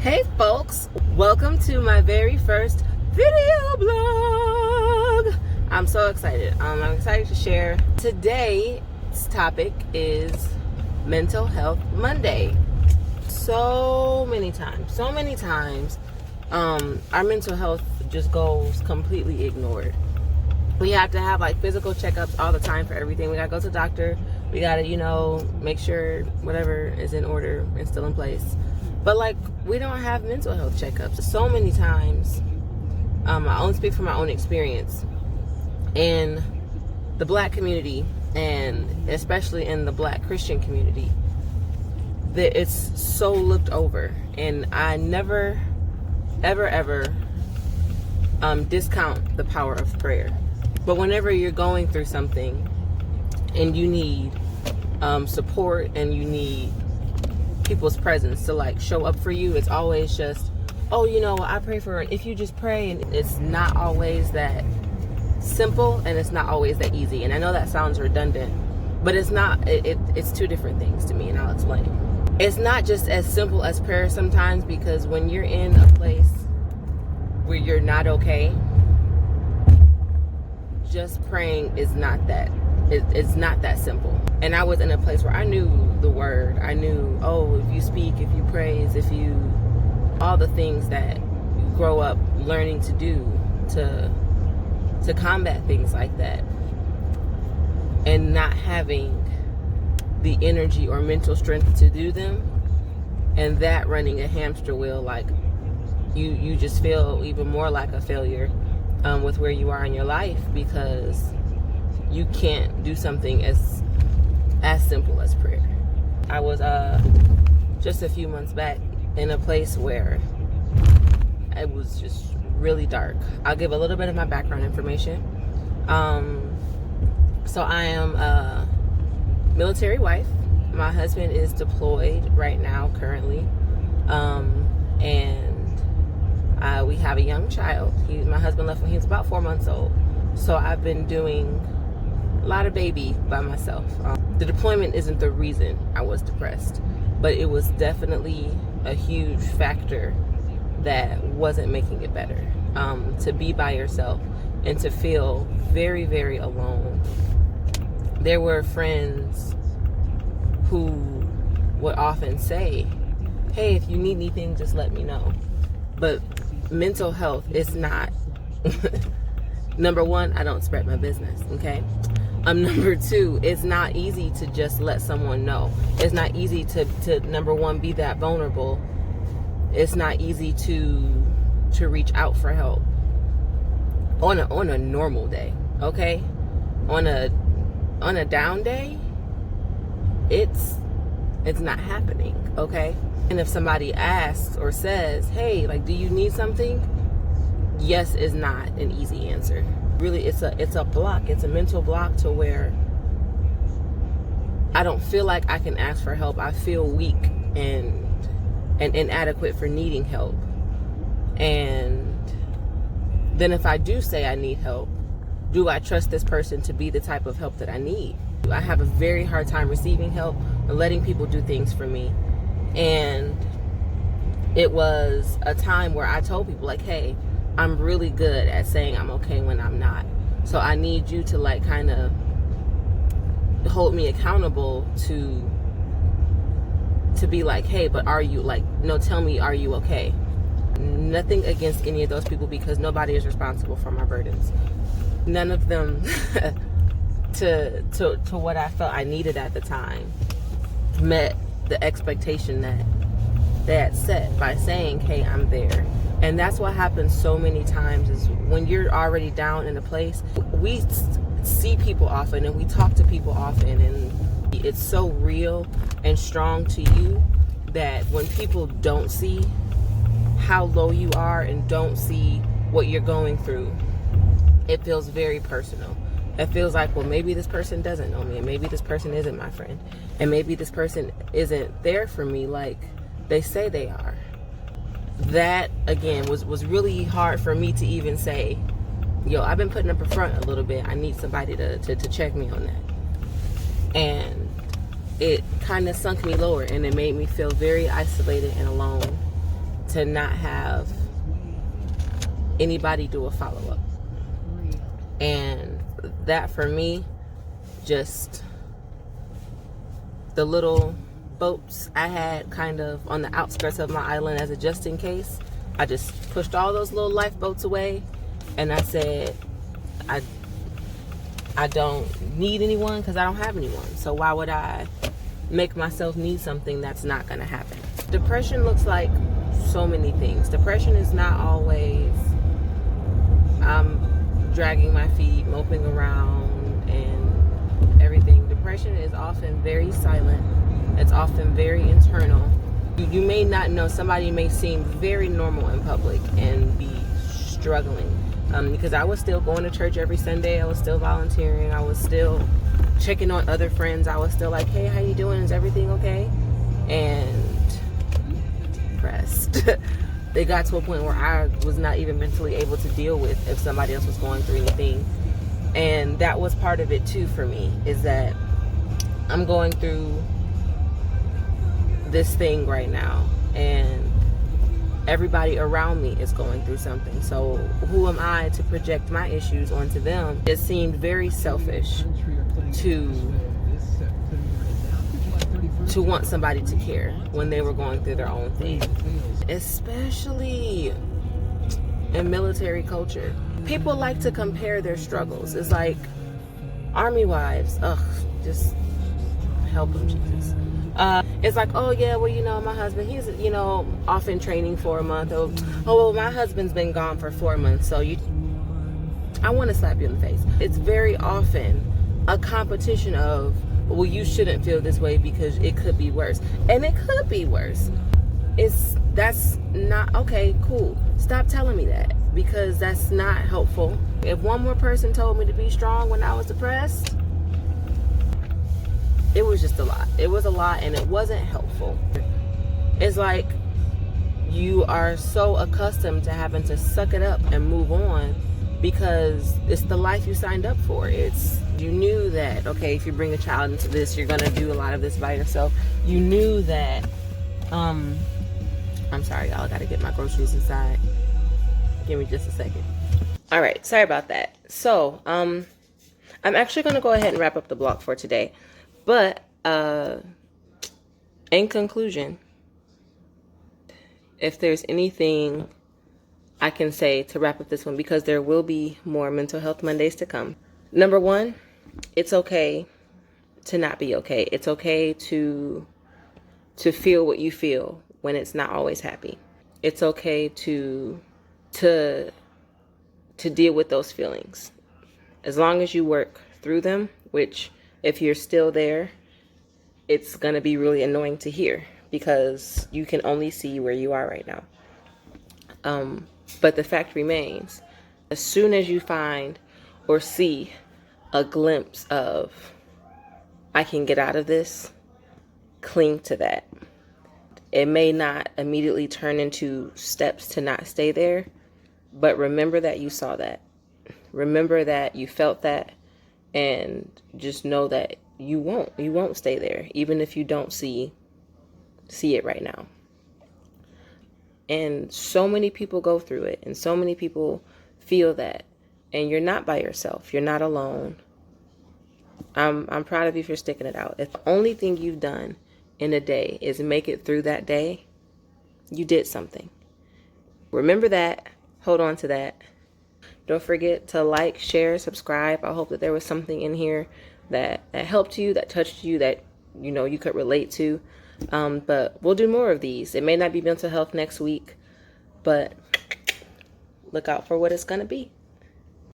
Hey folks, welcome to my very first video blog. I'm so excited. I'm excited to share. Today's topic is Mental Health Monday. So many times, our mental health just goes completely ignored. We have to have like physical checkups all the time for everything. We gotta go to the doctor. We gotta, make sure whatever is in order and still in place. But like, we don't have mental health checkups. So many times, I only speak from my own experience in the Black community, and especially in the Black Christian community, that it's so looked over. And I never, ever discount the power of prayer. But whenever you're going through something and you need support and you need people's presence to like show up for you, it's always just, I pray for it. If you just pray, and it's not always that simple and it's not always that easy. And I know that sounds redundant, but it's not. It's two different things to me, and I'll explain. It's not just as simple as prayer sometimes, because when you're in a place where you're not okay, just praying is not that. It's not that simple. And I was in a place where I knew the word. I knew, if you speak, if you praise, all the things that you grow up learning to do to combat things like that, and not having the energy or mental strength to do them, and that running a hamster wheel, like you just feel even more like a failure with where you are in your life, because you can't do something as simple as prayer. I was just a few months back in a place where it was just really dark. I'll give a little bit of my background information. So I am a military wife. My husband is deployed right now, currently, and we have a young child. My husband left when he was about 4 months old. So I've been doing a lot of baby by myself. The deployment isn't the reason I was depressed, but it was definitely a huge factor that wasn't making it better. To be by yourself and to feel very, very alone. There were friends who would often say, hey, if you need anything, just let me know. But mental health is not, number one, I don't spread my business, okay? Number two, it's not easy to just let someone know. It's not easy to number one, be that vulnerable. It's not easy to reach out for help on a normal day, okay? On a down day, it's not happening, okay? And if somebody asks or says, hey, like, do you need something? Yes is not an easy answer. Really, it's a block. It's a mental block to where I don't feel like I can ask for help. I feel weak and inadequate for needing help. And then if I do say I need help, do I trust this person to be the type of help that I need? I have a very hard time receiving help and letting people do things for me. And it was a time where I told people, like, hey, I'm really good at saying I'm okay when I'm not. So I need you to like kind of hold me accountable to be like, hey, but are you tell me, are you okay? Nothing against any of those people, because nobody is responsible for my burdens. None of them to what I felt I needed at the time met the expectation that they had set by saying, hey, I'm there. And that's what happens so many times, is when you're already down in a place, we see people often and we talk to people often, and it's so real and strong to you that when people don't see how low you are and don't see what you're going through, it feels very personal. It feels like, well, maybe this person doesn't know me, and maybe this person isn't my friend, and maybe this person isn't there for me like they say they are. That, again, was really hard for me to even say, yo, I've been putting up a front a little bit. I need somebody to check me on that. And it kind of sunk me lower, and it made me feel very isolated and alone to not have anybody do a follow-up. And that for me, just the little boats I had kind of on the outskirts of my island as a just in case, I just pushed all those little lifeboats away, and I said, I don't need anyone because I don't have anyone. So why would I make myself need something that's not going to happen? Depression looks like so many things. Depression is not always I'm dragging my feet, moping around, and everything. Depression is often very silent. It's often very internal. You may not know, somebody may seem very normal in public and be struggling. Because I was still going to church every Sunday. I was still volunteering. I was still checking on other friends. I was still like, hey, how you doing? Is everything okay? And depressed. They got to a point where I was not even mentally able to deal with if somebody else was going through anything. And that was part of it too for me, is that I'm going through this thing right now, and everybody around me is going through something. So who am I to project my issues onto them? It seemed very selfish to want somebody to care when they were going through their own thing, especially in military culture. People like to compare their struggles. It's like Army wives, just help them, Jesus. It's like, oh yeah, well, you know, my husband, he's, you know, off in training for a month. Oh well, my husband's been gone for 4 months, so I want to slap you in the face. It's very often a competition of, well, you shouldn't feel this way because it could be worse. And it could be worse. That's not, okay, cool. Stop telling me that, because that's not helpful. If one more person told me to be strong when I was depressed, it was just a lot. It was a lot, and it wasn't helpful. It's like you are so accustomed to having to suck it up and move on because it's the life you signed up for. You knew that, okay, if you bring a child into this, you're gonna do a lot of this by yourself. You knew that, I'm sorry, y'all, I gotta get my groceries inside. Give me just a second. All right, sorry about that. So, I'm actually gonna go ahead and wrap up the blog for today. But, in conclusion, if there's anything I can say to wrap up this one, because there will be more Mental Health Mondays to come. Number one, it's okay to not be okay. It's okay to feel what you feel when it's not always happy. It's okay to deal with those feelings. As long as you work through them, which if you're still there, it's going to be really annoying to hear because you can only see where you are right now. But the fact remains, as soon as you find or see a glimpse of, I can get out of this, cling to that. It may not immediately turn into steps to not stay there, but remember that you saw that. Remember that you felt that, and just know that you won't stay there, even if you don't see it right now. And so many people go through it, and so many people feel that, and you're not by yourself. You're not alone. I'm proud of you for sticking it out. If the only thing you've done in a day is make it through that day, you did something. Remember that. Hold on to that. Don't forget to like, share, subscribe. I hope that there was something in here that helped you, that touched you, that you could relate to. But we'll do more of these. It may not be mental health next week, but look out for what it's going to be.